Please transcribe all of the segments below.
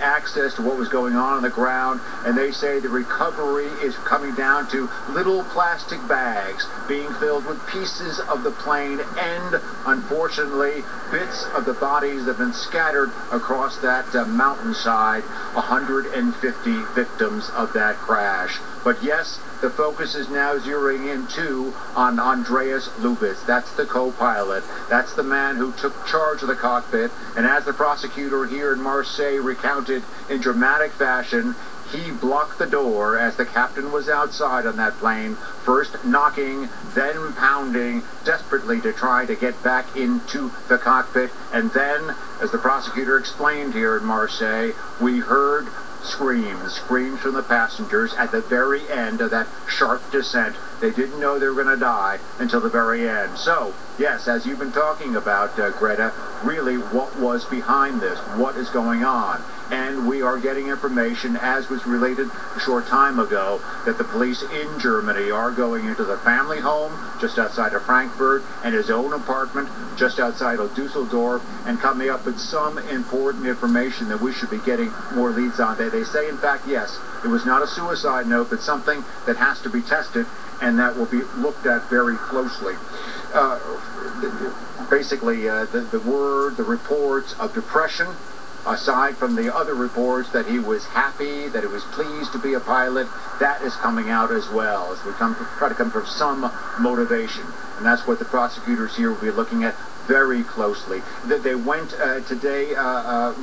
access to what was going on the ground, and they say the recovery is coming down to little plastic bags being filled with pieces of the plane and, unfortunately, bits of the bodies that have been scattered across that mountainside. 150 victims of that crash. But yes, the focus is now zeroing in too on Andreas Lubitz. That's the co-pilot. That's the man who took charge of the cockpit. And as the prosecutor here in Marseille recounted in dramatic fashion, he blocked the door as the captain was outside on that plane, first knocking, then pounding desperately to try to get back into the cockpit. And then, as the prosecutor explained here in Marseille, we heard screams from the passengers at the very end of that sharp descent. They didn't know they were going to die until the very end. So, yes, as you've been talking about, Greta, really what was behind this? What is going on? And we are getting information, as was related a short time ago, that the police in Germany are going into the family home just outside of Frankfurt and his own apartment just outside of Dusseldorf, and coming up with some important information that we should be getting more leads on. They say, in fact, yes, it was not a suicide note, but something that has to be tested and that will be looked at very closely. Basically, the reports of depression, aside from the other reports that he was happy, that he was pleased to be a pilot, that is coming out as well, as we try to come from some motivation. And that's what the prosecutors here will be looking at very closely. They went today,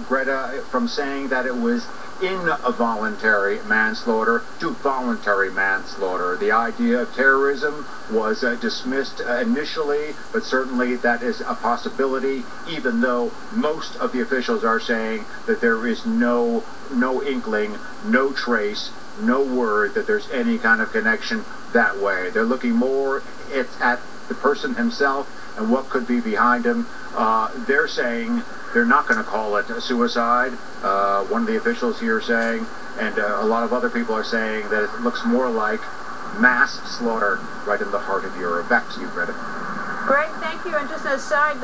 Greta, from saying that it was involuntary manslaughter to voluntary manslaughter. The idea of terrorism was dismissed initially, but certainly that is a possibility, even though most of the officials are saying that there is no inkling, no trace, no word that there's any kind of connection that way. They're looking more at the person himself and what could be behind him. They're saying they're not going to call it a suicide. One of the officials here saying, and a lot of other people are saying, that it looks more like mass slaughter right in the heart of Europe. Back to you, Greta. Great, thank you. And just as a side,